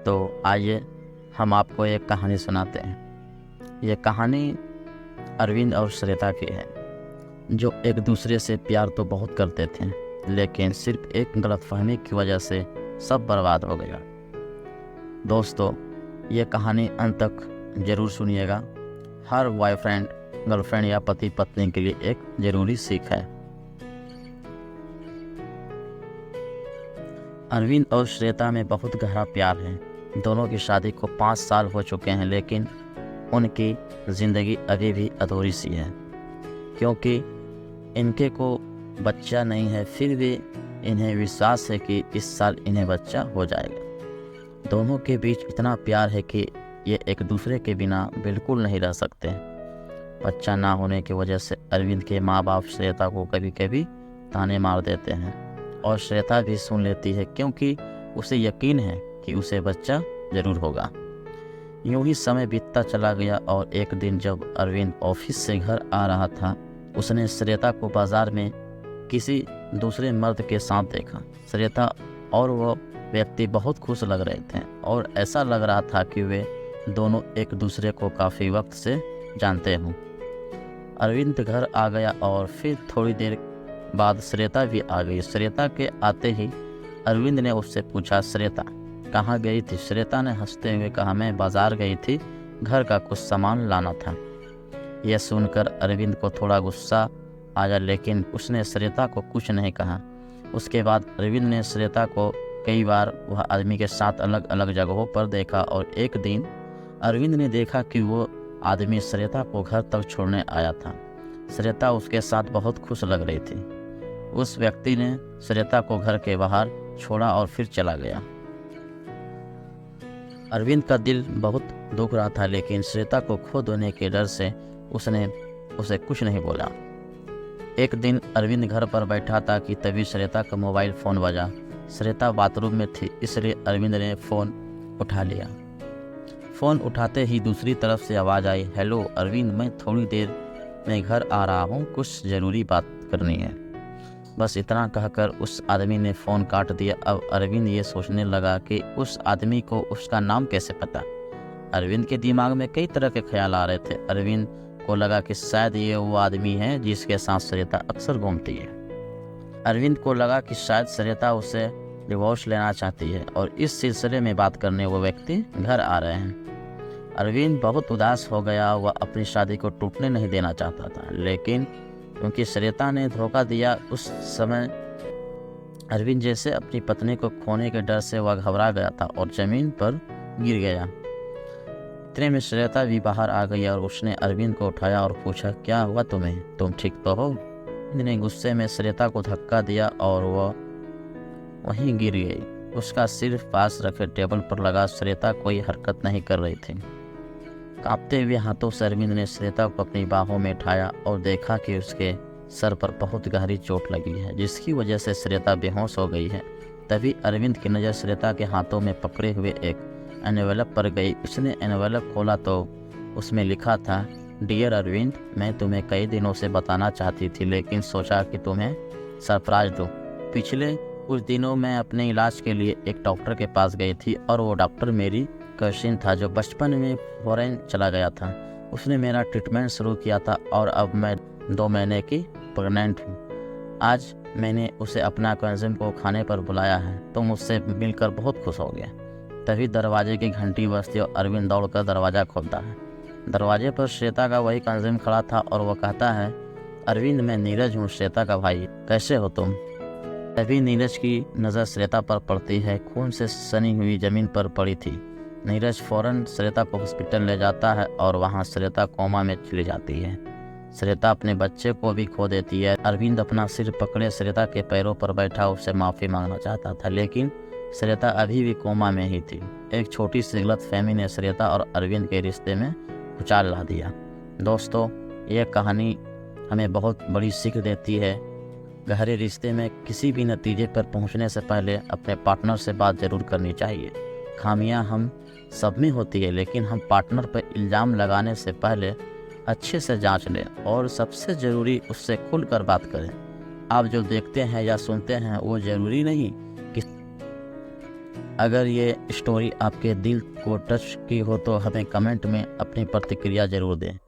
तो आइए हम आपको एक कहानी सुनाते हैं। ये कहानी अरविंद और श्वेता की है, जो एक दूसरे से प्यार तो बहुत करते थे, लेकिन सिर्फ एक गलतफहमी की वजह से सब बर्बाद हो गया। दोस्तों, ये कहानी अंत तक ज़रूर सुनिएगा। हर बॉयफ्रेंड, गर्लफ्रेंड या पति पत्नी के लिए एक ज़रूरी सीख है। अरविंद और श्वेता में बहुत गहरा प्यार है। दोनों की शादी को 5 साल हो चुके हैं, लेकिन उनकी ज़िंदगी अभी भी अधूरी सी है, क्योंकि इनके को बच्चा नहीं है। फिर भी इन्हें विश्वास है कि इस साल इन्हें बच्चा हो जाएगा। दोनों के बीच इतना प्यार है कि ये एक दूसरे के बिना बिल्कुल नहीं रह सकते। बच्चा ना होने की वजह से अरविंद के माँ बाप श्वेता को कभी कभी ताने मार देते हैं, और श्वेता भी सुन लेती है, क्योंकि उसे यकीन है कि उसे बच्चा ज़रूर होगा। यूं ही समय बीतता चला गया, और एक दिन जब अरविंद ऑफिस से घर आ रहा था, उसने श्वेता को बाजार में किसी दूसरे मर्द के साथ देखा। श्वेता और वो व्यक्ति बहुत खुश लग रहे थे, और ऐसा लग रहा था कि वे दोनों एक दूसरे को काफ़ी वक्त से जानते हों। अरविंद घर आ गया और फिर थोड़ी देर बाद श्वेता भी आ गई। श्वेता के आते ही अरविंद ने उससे पूछा, श्वेता कहाँ गई थी? श्वेता ने हंसते हुए कहा, मैं बाजार गई थी, घर का कुछ सामान लाना था। यह सुनकर अरविंद को थोड़ा गुस्सा आया, लेकिन उसने श्वेता को कुछ नहीं कहा। उसके बाद अरविंद ने श्वेता को कई बार वह आदमी के साथ अलग अलग जगहों पर देखा, और एक दिन अरविंद ने देखा कि वो आदमी श्वेता को घर तक छोड़ने आया था। श्वेता उसके साथ बहुत खुश लग रही थी। उस व्यक्ति ने श्वेता को घर के बाहर छोड़ा और फिर चला गया। अरविंद का दिल बहुत दुख रहा था, लेकिन श्वेता को खो देने के डर से उसने उसे कुछ नहीं बोला। एक दिन अरविंद घर पर बैठा था कि तभी श्वेता का मोबाइल फ़ोन बजा। श्वेता बाथरूम में थी, इसलिए अरविंद ने फ़ोन उठा लिया। फ़ोन उठाते ही दूसरी तरफ से आवाज़ आई, हेलो अरविंद, मैं थोड़ी देर में घर आ रहा हूँ, कुछ ज़रूरी बात करनी है। बस इतना कहकर उस आदमी ने फ़ोन काट दिया। अब अरविंद ये सोचने लगा कि उस आदमी को उसका नाम कैसे पता। अरविंद के दिमाग में कई तरह के ख्याल आ रहे थे। अरविंद को लगा कि शायद ये वो आदमी है जिसके साथ श्वेता अक्सर घूमती है। अरविंद को लगा कि शायद श्वेता उसे डिवोर्स लेना चाहती है, और इस सिलसिले में बात करने वो व्यक्ति घर आ रहे हैं। अरविंद बहुत उदास हो गया। वह अपनी शादी को टूटने नहीं देना चाहता था, लेकिन क्योंकि श्वेता ने धोखा दिया, उस समय अरविंद जैसे अपनी पत्नी को खोने के डर से वह घबरा गया था और ज़मीन पर गिर गया। इतने में श्वेता भी बाहर आ गई, और उसने अरविंद को उठाया और पूछा, क्या हुआ तुम्हें? तुम ठीक तो हो? अरविंद ने गुस्से में श्वेता को धक्का दिया और वह वहीं गिर गई। उसका सिर पास रखे टेबल पर लगा। श्वेता कोई हरकत नहीं कर रही थी। कांपते हुए हाथों से अरविंद ने श्वेता को अपनी बाहों में उठाया और देखा कि उसके सर पर बहुत गहरी चोट लगी है, जिसकी वजह से श्वेता बेहोश हो गई है। तभी अरविंद की नज़र श्वेता के हाथों में पकड़े हुए एक एनवेलप पर गई। उसने एनवेलप खोला तो उसमें लिखा था, डियर अरविंद, मैं तुम्हें कई दिनों से बताना चाहती थी, लेकिन सोचा कि तुम्हें सरप्राइज दूँ। पिछले कुछ दिनों मैं अपने इलाज के लिए एक डॉक्टर के पास गई थी, और वो डॉक्टर मेरी कजिन था जो बचपन में फॉरेन चला गया था। उसने मेरा ट्रीटमेंट शुरू किया था, और अब मैं 2 महीने की प्रेग्नेंट हूँ। आज मैंने उसे अपना कजिन को खाने पर बुलाया है, तो मुझसे मिलकर बहुत खुश हो गया। तभी दरवाजे की घंटी बजती और अरविंद दौड़कर दरवाज़ा खोलता है। दरवाजे पर श्वेता का वही कजिन खड़ा था, और वह कहता है, अरविंद, मैं नीरज हूँ, श्वेता का भाई, कैसे हो तुम? तभी नीरज की नज़र श्वेता पर पड़ती है। खून से सनी हुई ज़मीन पर पड़ी थी। नीरज फौरन श्वेता को हॉस्पिटल ले जाता है, और वहाँ श्वेता कोमा में चली जाती है। श्वेता अपने बच्चे को भी खो देती है। अरविंद अपना सिर पकड़े श्वेता के पैरों पर बैठा उससे माफ़ी मांगना चाहता था, लेकिन श्वेता अभी भी कोमा में ही थी। एक छोटी सी गलतफहमी ने श्वेता और अरविंद के रिश्ते में भूचाल ला दिया। दोस्तों, यह कहानी हमें बहुत बड़ी सीख देती है। गहरे रिश्ते में किसी भी नतीजे पर पहुंचने से पहले अपने पार्टनर से बात ज़रूर करनी चाहिए। खामियां हम सब में होती है, लेकिन हम पार्टनर पर इल्ज़ाम लगाने से पहले अच्छे से जांच लें, और सबसे ज़रूरी उससे खुलकर बात करें। आप जो देखते हैं या सुनते हैं वो ज़रूरी नहीं कि अगर ये स्टोरी आपके दिल को टच की हो तो हमें कमेंट में अपनी प्रतिक्रिया ज़रूर दें।